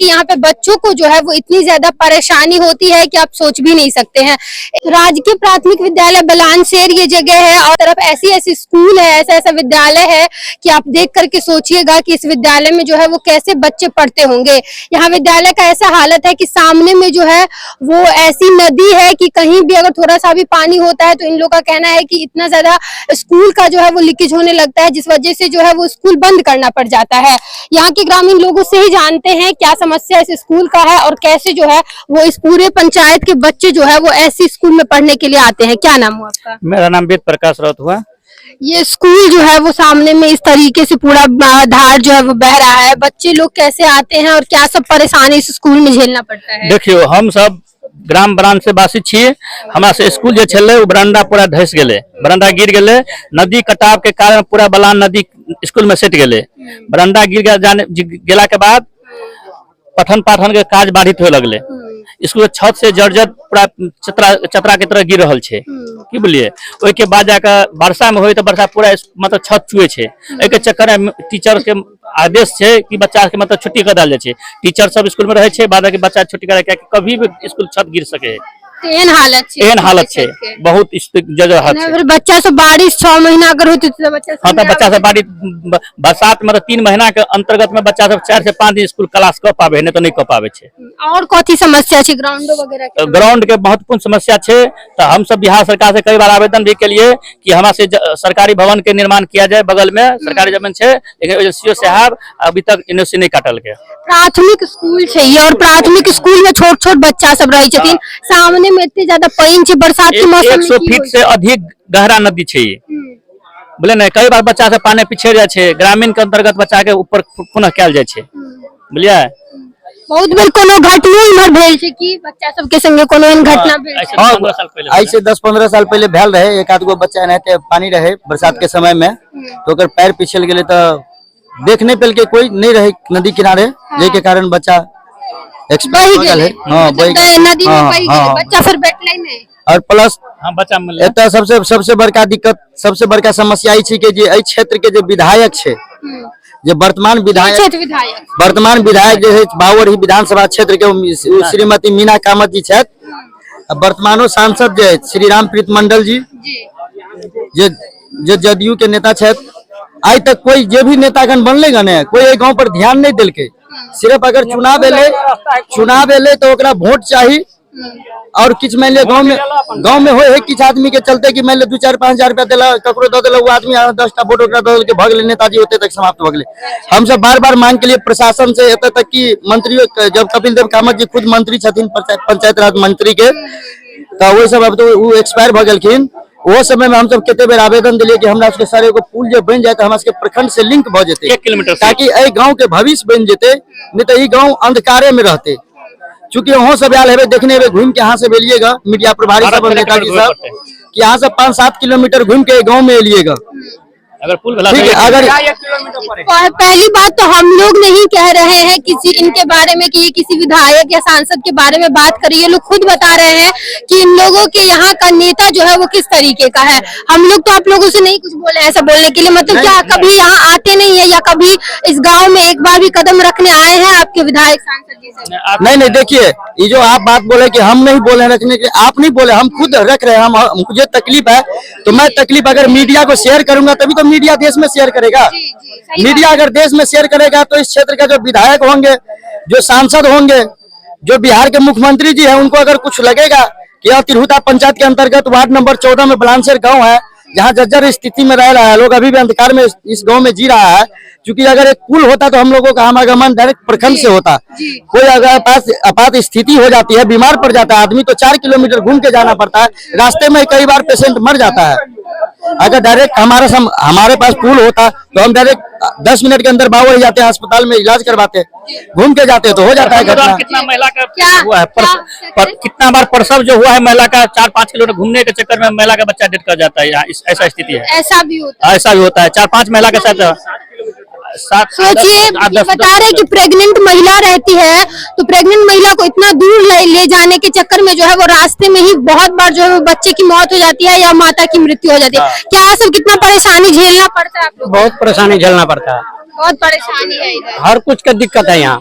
कि यहाँ पे बच्चों को जो है वो इतनी ज्यादा परेशानी होती है कि आप सोच भी नहीं सकते हैं। राजकीय प्राथमिक विद्यालय बलानशेर ये जगह है और तरफ ऐसी ऐसी स्कूल है, ऐसा ऐसा विद्यालय है कि आप देख करके सोचिएगा कि इस विद्यालय में जो है वो कैसे बच्चे पढ़ते होंगे। यहाँ विद्यालय का ऐसा हालत है कि सामने में जो है वो ऐसी नदी है कि कहीं भी अगर थोड़ा सा भी पानी होता है तो इन लोगों का कहना है कि इतना ज्यादा स्कूल का जो है वो लीकेज होने लगता है, जिस वजह से जो है वो स्कूल बंद करना पड़ जाता है। यहाँ के ग्रामीण लोगों से ही जानते हैं क्या समस्या इस स्कूल का है और कैसे जो है वो इस पूरे पंचायत के बच्चे जो है वो ऐसी स्कूल में पढ़ने के लिए आते हैं। क्या नाम हुआ आपका? मेरा नाम वेद प्रकाश राउत हुआ। ये स्कूल जो है वो सामने में इस तरीके से पूरा धार जो है वो बह रहा है, बच्चे लोग कैसे आते हैं और क्या सब परेशानी इस स्कूल में झेलना पड़ता है? देखियो, हम सब ग्राम बरान से वासी छिए। हमरा से स्कूल जो छे वो बरामदा पूरा धस गए, बरामदा गिर गए, नदी कटाव के कारण पूरा बलान नदी स्कूल में सट गए। बरामदा गिर गेला के बाद पठन पाठन के काज बाधित होए लगले। स्कूल छत से जर्जर पूरा चतरा के तरह गिर रहल छे, की बोलिए। ओइ के बाद जाकर वर्षा में होई तो वर्षा पूरा मतलब छत छुए छे। एहि के चक्कर में टीचर के आदेश छे कि बच्चा के मतलब छुट्टी कर देल छे। टीचर सब स्कूल में रहे छे, बाद के बच्चा छुट्टी करे के कभी भी स्कूल छत गिर सके। एहन हालत छे बहुत जगह है। फिर बच्चा सब बारिश 6 महीना अगर होती तो बच्चा हाँ, तो बच्चा सब बारिश बरसात में 3 महीना के अंतर्गत में बच्चा सब 4 से 5 दिन स्कूल क्लास कर पावे, नहीं तो नहीं कर पावे छे। और कथी समस्या छे? ग्राउंड वगैरह के ग्राउंड के महत्वपूर्ण समस्या छे। तो हम सब बिहार सरकार से कई बार आवेदन भी के लिए कि हमारे से सरकारी भवन के निर्माण किया जाए। बगल में सरकारी जमीन छे, लेकिन सीओ साहब अभी तक एनओसी नहीं काटल के। प्राथमिक स्कूल चाहिए और प्राथमिक स्कूल में छोट छोट बच्चा सब रही छथिन, सामने में इतनी ज्यादा पानी छे, बरसात के मौसम में 100 फीट से अधिक गहरा नदी छे। बोले नहीं, कई बार बच्चा से पानी पीछे जाए छे, ग्रामीण के अंतर्गत बच्चा के ऊपर पुनः कैल जाए छे, बुझलिए। बहुत बेर कोनो घटना इमहर भेल छे कि बच्चा सब के संगे कोनो एहन घटना भेल छे? ऐसे 10-15 साल पहले भेल रहे। एक आध गो बच्चा नहाते पानी रहे बरसात के समय में, तो अगर पैर पिछल गए तो देखने पेल के कोई नहीं रहे नदी किनारे, जे कारण बच्चा एक्सपायर हो गए। हां, नदी में बह गए बच्चा, फिर बैठले नहीं। और प्लस बच्चा एता सबसे बड़का दिक्कत, सबसे बड़का समस्या ई छी कि जे एहि क्षेत्र के जे विधायक छे, जे वर्तमान विधायक जे है बावरही विधानसभा क्षेत्र के श्रीमती मीना कामत जी छथि, वर्तमानो सांसद जे श्री रामप्रीत मंडल जी जे जदयू के नेता छथि, आज तक कोई जे भी नेतागण बनले गने कोई गांव पर ध्यान नहीं दिलके। सिर्फ अगर चुनाव एले तो ओकरा वोट चाहिए और किछ मान ले गांव में होए है किछ आदमी के चलते कि मान ले 2-4-5 हजार रुपया देला ककरो द देला, वो आदमी 10टा वोट ओकरा द के भगले, नेताजी होते तक समाप्त हो गए। हम सब बार-बार मांग के लिए प्रशासन से एत तक कि मंत्रियों, जब कपिल देव कामत जी खुद मंत्री छथिन पंचायत राज मंत्री के, तो वो सब अब तो वो एक्सपायर भ गेलखिन। वो समय में हम सब केते बेर आवेदन दिलिए कि हमरा सबके सारे को पुल जे बन जाए तो हमरा सबके प्रखंड से लिंक भ जेते 1 किलोमीटर, ताकि ए गांव के भविष्य बन जेते, नहीं तो ई गांव अंधकारे में रहते। चूंकि वहाँ सब आयल है देखने में, घूम के यहाँ से बेलिएगा मीडिया प्रभारी सब नेताजी सब कि यहाँ से 5-7 किलोमीटर घूम के गाँव में एलिएगा। अगर पुल अगर पहली बात तो हम लोग नहीं कह रहे हैं किसी इनके बारे में कि ये किसी विधायक या सांसद के बारे में बात करिए, लोग खुद बता रहे हैं कि इन लोगों के यहाँ का नेता जो है वो किस तरीके का है। हम लोग तो आप लोगों से नहीं कुछ बोले ऐसा बोलने के लिए, मतलब क्या कभी यहाँ आते नहीं है या कभी इस गाँव में एक बार भी कदम रखने आए हैं आपके विधायक सांसद जी से? नहीं, देखिए ये जो आप बात बोले कि हम नहीं बोले रखने के, आप नहीं बोले, हम खुद रख रहे हैं। मुझे तकलीफ है तो मैं तकलीफ अगर मीडिया को शेयर करूंगा तभी तो मीडिया देश में शेयर करेगा। मीडिया अगर देश में शेयर करेगा तो इस क्षेत्र का जो विधायक होंगे, जो सांसद होंगे, जो बिहार के मुख्यमंत्री जी हैं, उनको अगर कुछ लगेगा कि यह तिरहुता पंचायत के अंतर्गत वार्ड नंबर 14 में बलानशेर गांव है, जहां जर्जर स्थिति में रह रहा है, लोग अभी भी अंधकार में इस गांव में जी रहा है। क्योंकि अगर एक पुल होता तो हम लोगों का आवागमन डायरेक्ट प्रखंड से होता। कोई अगर पास आपात स्थिति हो जाती है, बीमार पड़ जाता है आदमी, तो 4 किलोमीटर घूम के जाना पड़ता है। रास्ते में कई बार पेशेंट मर जाता है। अगर डायरेक्ट हमारे पास पुल होता तो हम डायरेक्ट 10 मिनट के अंदर बावर जाते हैं, अस्पताल में इलाज करवाते, घूम के जाते तो हो जाता है घटना। कितना महिला का हुआ है कितना बार प्रसव जो हुआ है महिला का, 4-5 किलोमीटर घूमने के चक्कर में महिला का बच्चा डेथ कर जाता है। ऐसा स्थिति है, ऐसा भी होता है। 4-5 महिला के साथ सोचिए, बता रहे कि प्रेग्नेंट महिला रहती है तो प्रेग्नेंट महिला को इतना दूर ले जाने के चक्कर में जो है वो रास्ते में ही बहुत बार जो है वो बच्चे की मौत हो जाती है या माता की मृत्यु हो जाती है। क्या सब कितना परेशानी झेलना पड़ता है आप लोग? बहुत परेशानी झेलना पड़ता है, बहुत परेशानी है इधर, हर कुछ का दिक्कत है यहाँ।